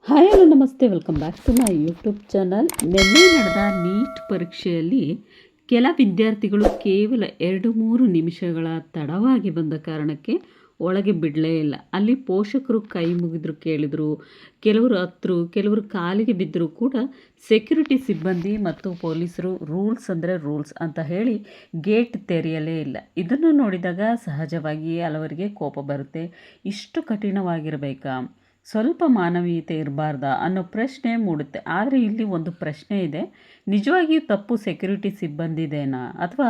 Hi hello ನಮಸ್ತೆ, welcome back to my YouTube channel. ನಿನ್ನೆ ನಡೆದ ನೀಟ್ ಪರೀಕ್ಷೆಯಲ್ಲಿ ಕೆಲ ವಿದ್ಯಾರ್ಥಿಗಳು ಕೇವಲ 2-3 ನಿಮಿಷಗಳ ತಡವಾಗಿ ಬಂದ ಕಾರಣಕ್ಕೆ ಒಳಗೆ ಬಿಡಲೇ ಇಲ್ಲ. ಅಲ್ಲಿ ಪೋಷಕರು ಕೈ ಮುಗಿದ್ರು, ಕೇಳಿದರು, ಕೆಲವರು ಹತ್ತರು, ಕೆಲವರು ಕಾಲಿಗೆ ಬಿದ್ದರೂ ಕೂಡ ಸೆಕ್ಯೂರಿಟಿ ಸಿಬ್ಬಂದಿ ಮತ್ತು ಪೊಲೀಸರು ರೂಲ್ಸ್ ಅಂದರೆ ರೂಲ್ಸ್ ಅಂತ ಹೇಳಿ ಗೇಟ್ ತೆರೆಯಲೇ ಇಲ್ಲ. ಇದನ್ನು ನೋಡಿದಾಗ ಸಹಜವಾಗಿ ಹಲವರಿಗೆ ಕೋಪ ಬರುತ್ತೆ. ಇಷ್ಟು ಕಠಿಣವಾಗಿರಬೇಕಾ, ಸ್ವಲ್ಪ ಮಾನವೀಯತೆ ಇರಬಾರ್ದಾ ಅನ್ನೋ ಪ್ರಶ್ನೆ ಮೂಡುತ್ತೆ. ಆದರೆ ಇಲ್ಲಿ ಒಂದು ಪ್ರಶ್ನೆ ಇದೆ, ನಿಜವಾಗಿಯೂ ತಪ್ಪು ಸೆಕ್ಯೂರಿಟಿ ಸಿಬ್ಬಂದಿದೇನಾ ಅಥವಾ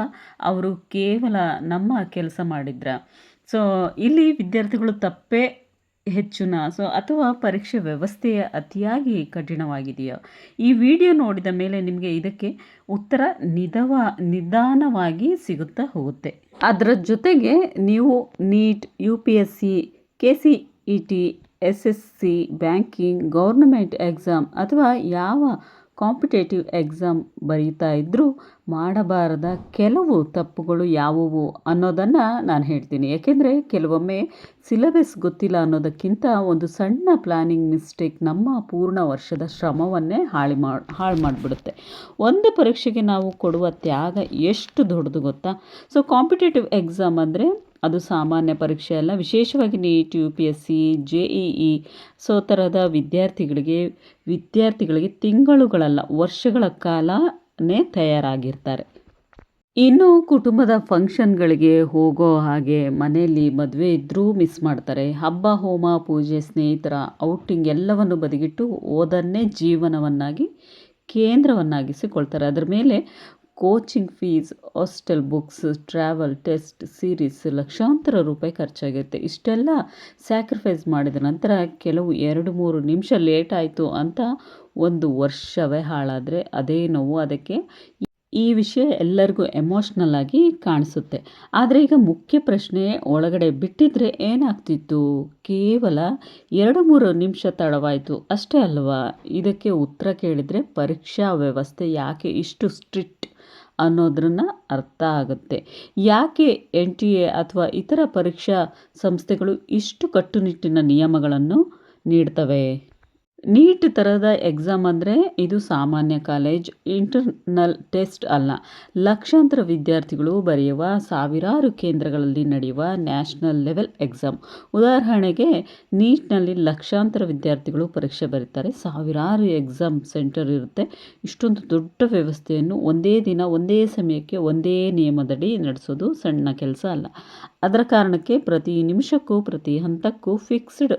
ಅವರು ಕೇವಲ ನಮ್ಮ ಕೆಲಸ ಮಾಡಿದ್ರಾ? ಸೊ ಇಲ್ಲಿ ವಿದ್ಯಾರ್ಥಿಗಳು ತಪ್ಪೇ ಹೆಚ್ಚುನಾ ಅಥವಾ ಪರೀಕ್ಷೆ ವ್ಯವಸ್ಥೆಯ ಅತಿಯಾಗಿ ಕಠಿಣವಾಗಿದೆಯಾ? ಈ ವಿಡಿಯೋ ನೋಡಿದ ಮೇಲೆ ನಿಮಗೆ ಇದಕ್ಕೆ ಉತ್ತರ ನಿಧಾನವಾಗಿ ಸಿಗುತ್ತಾ ಹೋಗುತ್ತೆ. ಅದರ ಜೊತೆಗೆ ನೀವು NEET, UPSC, KCET, SSC, banking, government exam ಅಥವಾ ಯಾವ ಕಾಂಪಿಟೇಟಿವ್ ಎಕ್ಸಾಮ್ ಬರೀತಾ ಇದ್ದರೂ ಮಾಡಬಾರದ ಕೆಲವು ತಪ್ಪುಗಳು ಯಾವುವು ಅನ್ನೋದನ್ನು ನಾನು ಹೇಳ್ತೀನಿ. ಏಕೆಂದರೆ ಕೆಲವೊಮ್ಮೆ ಸಿಲೆಬಸ್ ಗೊತ್ತಿಲ್ಲ ಅನ್ನೋದಕ್ಕಿಂತ ಒಂದು ಸಣ್ಣ ಪ್ಲ್ಯಾನಿಂಗ್ ಮಿಸ್ಟೇಕ್ ನಮ್ಮ ಪೂರ್ಣ ವರ್ಷದ ಶ್ರಮವನ್ನೇ ಹಾಳು ಮಾಡಿಬಿಡುತ್ತೆ. ಒಂದು ಪರೀಕ್ಷೆಗೆ ನಾವು ಕೊಡುವ ತ್ಯಾಗ ಎಷ್ಟು ದೊಡ್ಡದು ಗೊತ್ತಾ? ಸೊ ಕಾಂಪಿಟೇಟಿವ್ ಎಕ್ಸಾಮ್ ಅಂದರೆ ಅದು ಸಾಮಾನ್ಯ ಪರೀಕ್ಷೆ ಅಲ್ಲ. ವಿಶೇಷವಾಗಿ ನೀಟ್, UPSC, JEE ಥರದ ವಿದ್ಯಾರ್ಥಿಗಳಿಗೆ ತಿಂಗಳುಗಳಲ್ಲ, ವರ್ಷಗಳ ಕಾಲನೇ ತಯಾರಾಗಿರ್ತಾರೆ. ಇನ್ನು ಕುಟುಂಬದ ಫಂಕ್ಷನ್ಗಳಿಗೆ ಹೋಗೋ ಹಾಗೆ ಮನೆಯಲ್ಲಿ ಮದುವೆ ಇದ್ದರೂ ಮಿಸ್ ಮಾಡ್ತಾರೆ. ಹಬ್ಬ, ಹೋಮ, ಪೂಜೆ, ಸ್ನೇಹಿತರ ಔಟಿಂಗ್ ಎಲ್ಲವನ್ನು ಬದಿಗಿಟ್ಟು ಓದನ್ನೇ ಜೀವನವನ್ನಾಗಿ ಕೇಂದ್ರವನ್ನಾಗಿಸಿಕೊಳ್ತಾರೆ. ಅದರ ಮೇಲೆ coaching fees, hostel books, travel, test series, ಲಕ್ಷಾಂತರ ರೂಪಾಯಿ ಖರ್ಚಾಗಿರುತ್ತೆ. ಇಷ್ಟೆಲ್ಲ ಸ್ಯಾಕ್ರಿಫೈಸ್ ಮಾಡಿದ ನಂತರ ಕೆಲವು 2-3 ನಿಮಿಷ ಲೇಟ್ ಆಯಿತು ಅಂತ ಒಂದು ವರ್ಷವೇ ಹಾಳಾದರೆ ಅದೇ ನೋವು. ಅದಕ್ಕೆ ಈ ವಿಷಯ ಎಲ್ಲರಿಗೂ ಎಮೋಷ್ನಲ್ ಆಗಿ ಕಾಣಿಸುತ್ತೆ. ಆದರೆ ಈಗ ಮುಖ್ಯ ಪ್ರಶ್ನೆ, ಒಳಗಡೆ ಬಿಟ್ಟಿದ್ರೆ ಏನಾಗ್ತಿತ್ತು? ಕೇವಲ 2-3 ನಿಮಿಷ ತಡವಾಯಿತು ಅಷ್ಟೇ ಅಲ್ವಾ? ಇದಕ್ಕೆ ಉತ್ತರ ಕೇಳಿದರೆ ಪರೀಕ್ಷಾ ವ್ಯವಸ್ಥೆ ಯಾಕೆ ಇಷ್ಟು ಸ್ಟ್ರಿಕ್ಟ್ ಅನ್ನೋದ್ರನ್ನ ಅರ್ಥ ಆಗುತ್ತೆ. ಯಾಕೆ NTA ಅಥವಾ ಇತರ ಪರೀಕ್ಷಾ ಸಂಸ್ಥೆಗಳು ಇಷ್ಟು ಕಟ್ಟುನಿಟ್ಟಿನ ನಿಯಮಗಳನ್ನು ನೀಡ್ತವೆ? ನೀಟ್ ಥರದ ಎಕ್ಸಾಮ್ ಅಂದರೆ ಇದು ಸಾಮಾನ್ಯ ಕಾಲೇಜ್ ಇಂಟರ್ನಲ್ ಟೆಸ್ಟ್ ಅಲ್ಲ. ಲಕ್ಷಾಂತರ ವಿದ್ಯಾರ್ಥಿಗಳು ಬರೆಯುವ, ಸಾವಿರಾರು ಕೇಂದ್ರಗಳಲ್ಲಿ ನಡೆಯುವ ನ್ಯಾಷನಲ್ ಲೆವೆಲ್ ಎಕ್ಸಾಮ್. ಉದಾಹರಣೆಗೆ ನೀಟ್ನಲ್ಲಿ ಲಕ್ಷಾಂತರ ವಿದ್ಯಾರ್ಥಿಗಳು ಪರೀಕ್ಷೆ ಬರೀತಾರೆ. ಸಾವಿರಾರು ಎಕ್ಸಾಮ್ ಸೆಂಟರ್ ಇರುತ್ತೆ. ಇಷ್ಟೊಂದು ದೊಡ್ಡ ವ್ಯವಸ್ಥೆಯನ್ನು ಒಂದೇ ದಿನ, ಒಂದೇ ಸಮಯಕ್ಕೆ, ಒಂದೇ ನಿಯಮದಡಿ ನಡೆಸೋದು ಸಣ್ಣ ಕೆಲಸ ಅಲ್ಲ. ಅದರ ಕಾರಣಕ್ಕೆ ಪ್ರತಿ ನಿಮಿಷಕ್ಕೂ, ಪ್ರತಿ ಹಂತಕ್ಕೂ ಫಿಕ್ಸ್ಡ್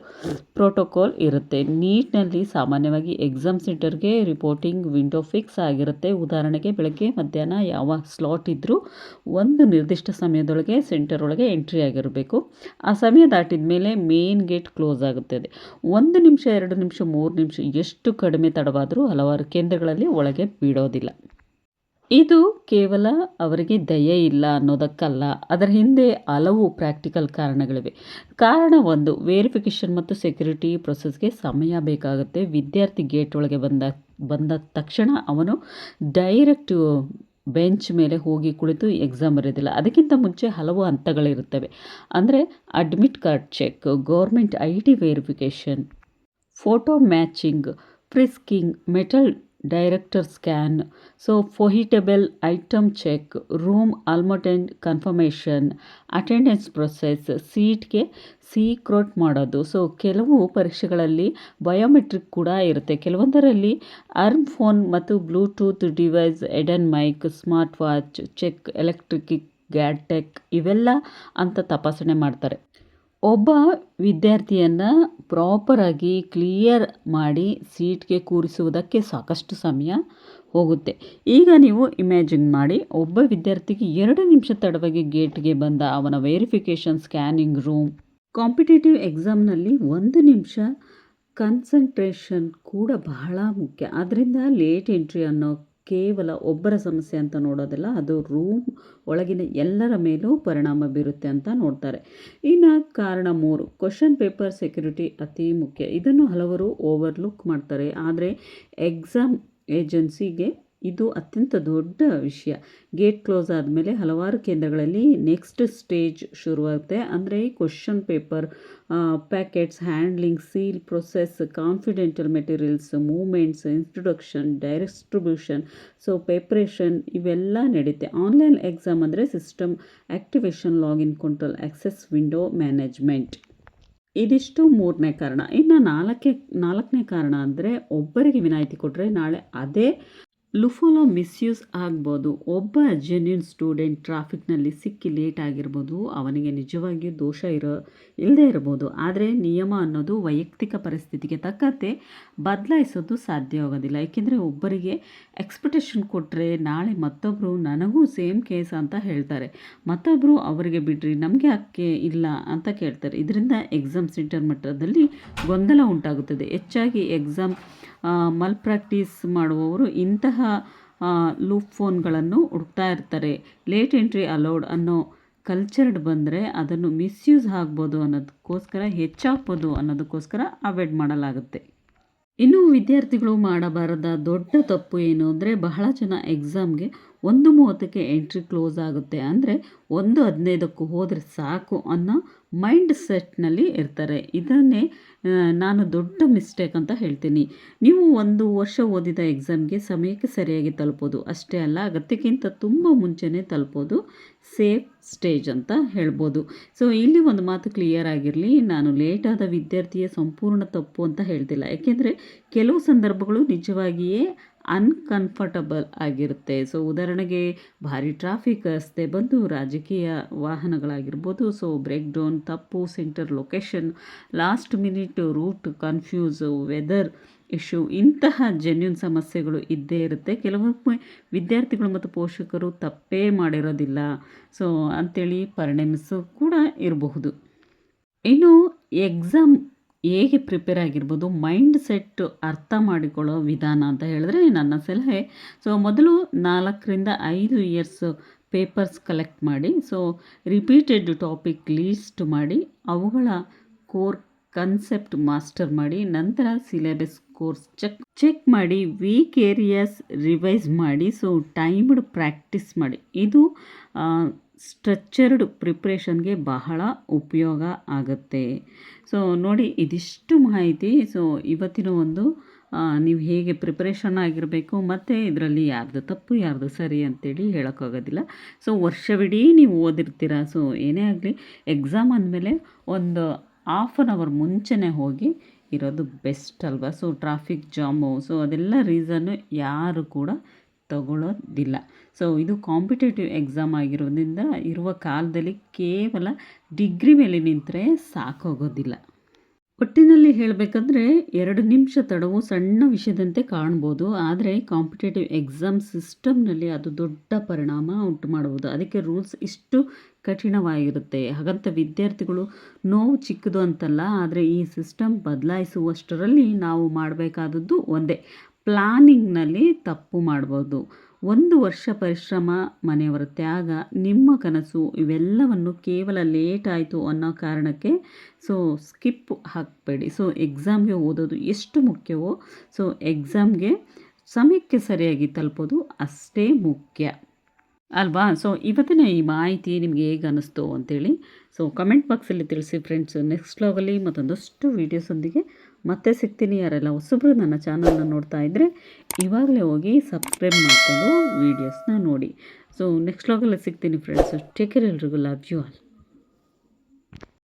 ಪ್ರೋಟೋಕಾಲ್ ಇರುತ್ತೆ. ನೀಟ್ನಲ್ಲಿ ಸಾಮಾನ್ಯವಾಗಿ ಎಕ್ಸಾಮ್ ಸೆಂಟರ್ಗೆ ರಿಪೋರ್ಟಿಂಗ್ ವಿಂಡೋ ಫಿಕ್ಸ್ ಆಗಿರುತ್ತೆ. ಉದಾಹರಣೆಗೆ ಬೆಳಗ್ಗೆ, ಮಧ್ಯಾಹ್ನ ಯಾವ ಸ್ಲಾಟ್ ಇದ್ದರೂ ಒಂದು ನಿರ್ದಿಷ್ಟ ಸಮಯದೊಳಗೆ ಸೆಂಟರ್ ಒಳಗೆ ಎಂಟ್ರಿ ಆಗಿರಬೇಕು. ಆ ಸಮಯ ದಾಟಿದ ಮೇಲೆ ಮೇನ್ ಗೇಟ್ ಕ್ಲೋಸ್ ಆಗುತ್ತದೆ. 1 ನಿಮಿಷ, 2 ನಿಮಿಷ, 3 ನಿಮಿಷ ಎಷ್ಟು ಕಡಿಮೆ ತಡವಾದರೂ ಹಲವಾರು ಕೇಂದ್ರಗಳಲ್ಲಿ ಒಳಗೆ ಬಿಡೋದಿಲ್ಲ. ಇದು ಕೇವಲ ಅವರಿಗೆ ದಯೆ ಇಲ್ಲ ಅನ್ನೋದಕ್ಕಲ್ಲ, ಅದರ ಹಿಂದೆ ಹಲವು ಪ್ರಾಕ್ಟಿಕಲ್ ಕಾರಣಗಳಿವೆ. ಕಾರಣ 1, ವೇರಿಫಿಕೇಷನ್ ಮತ್ತು ಸೆಕ್ಯೂರಿಟಿ ಪ್ರೊಸೆಸ್ಗೆ ಸಮಯ ಬೇಕಾಗುತ್ತೆ. ವಿದ್ಯಾರ್ಥಿ ಗೇಟ್ ಒಳಗೆ ಬಂದ ತಕ್ಷಣ ಅವನು ಡೈರೆಕ್ಟ್ ಬೆಂಚ್ ಮೇಲೆ ಹೋಗಿ ಕುಳಿತು ಎಕ್ಸಾಮ್ ಬರೆಯೋದಿಲ್ಲ. ಅದಕ್ಕಿಂತ ಮುಂಚೆ ಹಲವು ಹಂತಗಳಿರುತ್ತವೆ. ಅಂದರೆ admit card check, government ID verification, photo matching, frisking, metal detector scan, prohibited item check, room allotment confirmation, attendance process, ಸೀಟ್ಗೆ ಸೀಕ್ರೆಟ್ ಮಾಡೋದು. ಕೆಲವು ಪರೀಕ್ಷೆಗಳಲ್ಲಿ ಬಯೋಮೆಟ್ರಿಕ್ ಕೂಡ ಇರುತ್ತೆ. ಕೆಲವೊಂದರಲ್ಲಿ ಅರ್ಮ್ ಫೋನ್ ಮತ್ತು Bluetooth device, hidden mic, smart watch check, electric gadget ಇವೆಲ್ಲ ಅಂತ ತಪಾಸಣೆ ಮಾಡ್ತಾರೆ. ಒಬ್ಬ ವಿದ್ಯಾರ್ಥಿಯನ್ನು ಪ್ರಾಪರಾಗಿ ಕ್ಲಿಯರ್ ಮಾಡಿ ಸೀಟ್ಗೆ ಕೂರಿಸುವುದಕ್ಕೆ ಸಾಕಷ್ಟು ಸಮಯ ಹೋಗುತ್ತೆ. ಈಗ ನೀವು ಇಮ್ಯಾಜಿನ್ ಮಾಡಿ, ಒಬ್ಬ ವಿದ್ಯಾರ್ಥಿಗೆ 2 ನಿಮಿಷ ತಡವಾಗಿ ಗೇಟ್ಗೆ ಬಂದ ಅವನ ವೆರಿಫಿಕೇಷನ್, ಸ್ಕ್ಯಾನಿಂಗ್ ರೂಮ್. ಕಾಂಪಿಟೇಟಿವ್ ಎಕ್ಸಾಮ್ನಲ್ಲಿ 1 ನಿಮಿಷ ಕನ್ಸಂಟ್ರೇಷನ್ ಕೂಡ ಬಹಳ ಮುಖ್ಯ. ಆದ್ದರಿಂದ ಲೇಟ್ ಎಂಟ್ರಿ ಅನ್ನೋ ಕೇವಲ ಒಬ್ಬರ ಸಮಸ್ಯೆ ಅಂತ ನೋಡೋದಿಲ್ಲ, ಅದು ರೂಮ್ ಒಳಗಿನ ಎಲ್ಲರ ಮೇಲೂ ಪರಿಣಾಮ ಬೀರುತ್ತೆ ಅಂತ ನೋಡ್ತಾರೆ. ಇನ್ನು ಕಾರಣ 3, ಕ್ವಶನ್ ಪೇಪರ್ ಸೆಕ್ಯೂರಿಟಿ ಅತಿ ಮುಖ್ಯ. ಇದನ್ನು ಹಲವರು ಓವರ್ಲುಕ್ ಮಾಡ್ತಾರೆ. ಆದರೆ ಎಕ್ಸಾಮ್ ಏಜೆನ್ಸಿಗೆ ಇದು ಅತ್ಯಂತ ದೊಡ್ಡ ವಿಷಯ. ಗೇಟ್ ಕ್ಲೋಸ್ ಆದಮೇಲೆ ಹಲವಾರು ಕೇಂದ್ರಗಳಲ್ಲಿ ನೆಕ್ಸ್ಟ್ ಸ್ಟೇಜ್ ಶುರುವಾಗುತ್ತೆ. ಅಂದರೆ question paper, packets, handling, seal process, confidential materials, movements, introduction, distribution, so preparation ಇವೆಲ್ಲ ನಡೀತೆ. ಆನ್ಲೈನ್ ಎಕ್ಸಾಮ್ ಅಂದರೆ system activation, login control, access window management. ಇದಿಷ್ಟು 3ನೇ ಕಾರಣ. ಇನ್ನು 4ನೇ ಕಾರಣ ಅಂದರೆ ಒಬ್ಬರಿಗೆ ವಿನಾಯಿತಿ ಕೊಟ್ಟರೆ ನಾಳೆ ಅದೇ ಲೂಫೋಲೋ ಮಿಸ್ಯೂಸ್ ಆಗ್ಬೋದು. ಒಬ್ಬ ಜೆನ್ಯೂನ್ ಸ್ಟೂಡೆಂಟ್ ಟ್ರಾಫಿಕ್ನಲ್ಲಿ ಸಿಕ್ಕಿ ಲೇಟ್ ಆಗಿರ್ಬೋದು, ಅವನಿಗೆ ನಿಜವಾಗಿಯೂ ದೋಷ ಇಲ್ಲದೇ ಇರ್ಬೋದು. ಆದರೆ ನಿಯಮ ಅನ್ನೋದು ವೈಯಕ್ತಿಕ ಪರಿಸ್ಥಿತಿಗೆ ತಕ್ಕಂತೆ ಬದಲಾಯಿಸೋದು ಸಾಧ್ಯವಾಗೋದಿಲ್ಲ. ಏಕೆಂದರೆ ಒಬ್ಬರಿಗೆ ಎಕ್ಸ್ಪೆಕ್ಟೇಷನ್ ಕೊಟ್ಟರೆ ನಾಳೆ ಮತ್ತೊಬ್ಬರು ನನಗೂ ಸೇಮ್ ಕೇಸ್ ಅಂತ ಹೇಳ್ತಾರೆ, ಮತ್ತೊಬ್ಬರು ಅವರಿಗೆ ಬಿಡ್ರಿ ನಮಗೆ ಯಾಕೆ ಇಲ್ಲ ಅಂತ ಕೇಳ್ತಾರೆ. ಇದರಿಂದ ಎಕ್ಸಾಮ್ ಸೆಂಟರ್ ಮಟ್ಟದಲ್ಲಿ ಗೊಂದಲ ಉಂಟಾಗುತ್ತದೆ. ಹೆಚ್ಚಾಗಿ ಎಕ್ಸಾಮ್ ಮಲ್ಪ್ರಾಕ್ಟೀಸ್ ಮಾಡುವವರು ಇಂತಹ ಲೂಪ್ ಫೋನ್ಗಳನ್ನು ಹುಡುಕ್ತಾ ಇರ್ತಾರೆ. ಲೇಟ್ ಎಂಟ್ರಿ ಅಲೌಡ್ ಅನ್ನೋ ಕಲ್ಚರ್ಡ್ ಬಂದರೆ ಅದನ್ನು ಮಿಸ್ಯೂಸ್ ಆಗ್ಬೋದು ಅನ್ನೋದಕ್ಕೋಸ್ಕರ, ಹೆಚ್ಚಾಗ್ಬೋದು ಅನ್ನೋದಕ್ಕೋಸ್ಕರ ಅವಾಯ್ಡ್ ಮಾಡಲಾಗುತ್ತೆ. ಇನ್ನು ವಿದ್ಯಾರ್ಥಿಗಳು ಮಾಡಬಾರದ ದೊಡ್ಡ ತಪ್ಪು ಏನು ಅಂದರೆ, ಬಹಳ ಜನ ಎಕ್ಸಾಮ್ಗೆ 1:30ಕ್ಕೆ ಎಂಟ್ರಿ ಕ್ಲೋಸ್ ಆಗುತ್ತೆ ಅಂದರೆ 1:15ಕ್ಕೂ ಹೋದರೆ ಸಾಕು ಅನ್ನೋ ಮೈಂಡ್ ಸೆಟ್ನಲ್ಲಿ ಇರ್ತಾರೆ. ಇದನ್ನೇ ನಾನು ದೊಡ್ಡ ಮಿಸ್ಟೇಕ್ ಅಂತ ಹೇಳ್ತೀನಿ. ನೀವು 1 ವರ್ಷ ಓದಿದ ಎಕ್ಸಾಮ್ಗೆ ಸಮಯಕ್ಕೆ ಸರಿಯಾಗಿ ತಲುಪೋದು ಅಷ್ಟೇ ಅಲ್ಲ, ಅಗತ್ಯಕ್ಕಿಂತ ತುಂಬ ಮುಂಚೆನೇ ತಲುಪೋದು ಸೇಫ್ ಸ್ಟೇಜ್ ಅಂತ ಹೇಳ್ಬೋದು. ಸೊ ಇಲ್ಲಿ ಒಂದು ಮಾತು ಕ್ಲಿಯರ್ ಆಗಿರಲಿ, ನಾನು ಲೇಟಾದ ವಿದ್ಯಾರ್ಥಿಯ ಸಂಪೂರ್ಣ ತಪ್ಪು ಅಂತ ಹೇಳ್ತಿಲ್ಲ. ಯಾಕೆಂದರೆ ಕೆಲವು ಸಂದರ್ಭಗಳು ನಿಜವಾಗಿಯೇ ಅನ್ಕಂಫರ್ಟಬಲ್ ಆಗಿರುತ್ತೆ. ಸೊ ಉದಾಹರಣೆಗೆ ಭಾರಿ ಟ್ರಾಫಿಕ್ ರಸ್ತೆ ಬಂದು, ರಾಜಕೀಯ ವಾಹನಗಳಾಗಿರ್ಬೋದು, ಸೊ ಬ್ರೇಕ್ ಡೌನ್, ತಪ್ಪು centre location, last minute route confuse, weather issue, ಇಂತಹ ಜೆನ್ಯೂನ್ ಸಮಸ್ಯೆಗಳು ಇದ್ದೇ ಇರುತ್ತೆ. ಕೆಲವೊಮ್ಮೆ ವಿದ್ಯಾರ್ಥಿಗಳು ಮತ್ತು ಪೋಷಕರು ತಪ್ಪೇ ಮಾಡಿರೋದಿಲ್ಲ ಸೊ ಅಂಥೇಳಿ ಪರಿಣಮಿಸೋ ಕೂಡ ಇರಬಹುದು. ಇನ್ನು ಎಕ್ಸಾಮ್ ಹೇಗೆ ಪ್ರಿಪೇರ್ ಆಗಿರ್ಬೋದು, ಮೈಂಡ್ ಸೆಟ್ ಅರ್ಥ ಮಾಡಿಕೊಳ್ಳೋ ವಿಧಾನ ಅಂತ ಹೇಳಿದ್ರೆ ನನ್ನ ಸಲಹೆ, ಸೊ ಮೊದಲು 4ರಿಂದ 5 ಇಯರ್ಸ್ ಪೇಪರ್ಸ್ ಕಲೆಕ್ಟ್ ಮಾಡಿ, ಸೊ ರಿಪೀಟೆಡ್ ಟಾಪಿಕ್ ಲೀಸ್ಟ್ ಮಾಡಿ, ಅವುಗಳ ಕೋರ್ ಕನ್ಸೆಪ್ಟ್ ಮಾಸ್ಟರ್ ಮಾಡಿ, ನಂತರ ಸಿಲೆಬಸ್ ಕೋರ್ಸ್ ಚೆಕ್ ಮಾಡಿ, ವೀಕ್ ಏರಿಯಾಸ್ ರಿವೈಸ್ ಮಾಡಿ, ಸೊ ಟೈಮ್ಡ್ ಪ್ರಾಕ್ಟೀಸ್ ಮಾಡಿ. ಇದು ಸ್ಟ್ರಕ್ಚರ್ಡ್ ಪ್ರಿಪ್ರೇಷನ್ಗೆ ಬಹಳ ಉಪಯೋಗ ಆಗುತ್ತೆ. ಸೊ ನೋಡಿ, ಇದಿಷ್ಟು ಮಾಹಿತಿ. ಸೊ ಇವತ್ತಿನ ಒಂದು ನೀವು ಹೇಗೆ ಪ್ರಿಪ್ರೇಷನ್ ಆಗಿರಬೇಕು ಮತ್ತು ಇದರಲ್ಲಿ ಯಾರ್ದು ತಪ್ಪು ಯಾರ್ದು ಸರಿ ಅಂತೇಳಿ ಹೇಳೋಕ್ಕಾಗೋದಿಲ್ಲ. ಸೊ ವರ್ಷವಿಡೀ ನೀವು ಓದಿರ್ತೀರ. ಸೊ ಏನೇ ಆಗಲಿ ಎಕ್ಸಾಮ್ ಅಂದಮೇಲೆ ಒಂದು 1/2 ಅವರ್ ಮುಂಚೆನೇ ಹೋಗಿ ಇರೋದು ಬೆಸ್ಟ್ ಅಲ್ವಾ. ಸೊ ಟ್ರಾಫಿಕ್ ಜಾಮು, ಸೊ ಅದೆಲ್ಲ ರೀಸನ್ನು ಯಾರು ಕೂಡ ತಗೊಳ್ಳೋದಿಲ್ಲ. ಸೊ ಇದು ಕಾಂಪಿಟೇಟಿವ್ ಎಕ್ಸಾಮ್ ಆಗಿರೋದ್ರಿಂದ ಇರುವ ಕಾಲದಲ್ಲಿ ಕೇವಲ ಡಿಗ್ರಿ ಮೇಲೆ ನಿಂತರೆ ಸಾಕಾಗೋದಿಲ್ಲ. ಒಟ್ಟಿನಲ್ಲಿ ಹೇಳಬೇಕಂದ್ರೆ 2 ನಿಮಿಷ ತಡವು ಸಣ್ಣ ವಿಷಯದಂತೆ ಕಾಣ್ಬೋದು, ಆದರೆ ಕಾಂಪಿಟೇಟಿವ್ ಎಕ್ಸಾಮ್ ಸಿಸ್ಟಮ್ನಲ್ಲಿ ಅದು ದೊಡ್ಡ ಪರಿಣಾಮ ಉಂಟು ಮಾಡ್ಬೋದು. ಅದಕ್ಕೆ ರೂಲ್ಸ್ ಇಷ್ಟು ಕಠಿಣವಾಗಿರುತ್ತೆ. ಹಾಗಂತ ವಿದ್ಯಾರ್ಥಿಗಳು ನೋವು ಚಿಕ್ಕದು ಅಂತಲ್ಲ, ಆದರೆ ಈ ಸಿಸ್ಟಮ್ ಬದಲಾಯಿಸುವಷ್ಟರಲ್ಲಿ ನಾವು ಮಾಡಬೇಕಾದದ್ದು ಒಂದೇ, ಪ್ಲಾನಿಂಗ್ನಲ್ಲಿ ತಪ್ಪು ಮಾಡ್ಬೋದು. 1 ವರ್ಷ ಪರಿಶ್ರಮ, ಮನೆಯವರ ತ್ಯಾಗ, ನಿಮ್ಮ ಕನಸು ಇವೆಲ್ಲವನ್ನು ಕೇವಲ ಲೇಟ್ ಆಯಿತು ಅನ್ನೋ ಕಾರಣಕ್ಕೆ ಸೊ ಸ್ಕಿಪ್ ಹಾಕಬೇಡಿ. ಸೊ ಎಕ್ಸಾಮ್ಗೆ ಓದೋದು ಎಷ್ಟು ಮುಖ್ಯವೋ, ಸೊ ಎಕ್ಸಾಮ್ಗೆ ಸಮಯಕ್ಕೆ ಸರಿಯಾಗಿ ತಲುಪೋದು ಅಷ್ಟೇ ಮುಖ್ಯ ಅಲ್ವಾ. ಸೊ ಇವತ್ತಿನ ಈ ಮಾಹಿತಿ ನಿಮಗೆ ಹೇಗೆ ಅನ್ನಿಸ್ತು ಅಂತೇಳಿ ಸೊ ಕಮೆಂಟ್ ಬಾಕ್ಸಲ್ಲಿ ತಿಳಿಸಿ ಫ್ರೆಂಡ್ಸ್. ನೆಕ್ಸ್ಟ್ ವ್ಲಾಗಲ್ಲಿ ಮತ್ತೊಂದಷ್ಟು ವೀಡಿಯೋಸೊಂದಿಗೆ ಮತ್ತೆ ಸಿಗ್ತೀನಿ. ಯಾರೆಲ್ಲ ಹೊಸಬ್ರು ನನ್ನ ಚಾನಲ್ನ ನೋಡ್ತಾ ಇದ್ದರೆ ಇವಾಗಲೇ ಹೋಗಿ ಸಬ್ಸ್ಕ್ರೈಬ್ ಮಾಡಿಕೊಂಡು ವೀಡಿಯೋಸ್ನ ನೋಡಿ. ಸೊ ನೆಕ್ಸ್ಟ್ ವ್ಲಾಗಲ್ಲಿ ಸಿಗ್ತೀನಿ ಫ್ರೆಂಡ್ಸ್. ಟೇಕ್ ಕೇರ್, ಎಲ್ರಿಗೂ ಲವ್ ಯು ಆಲ್.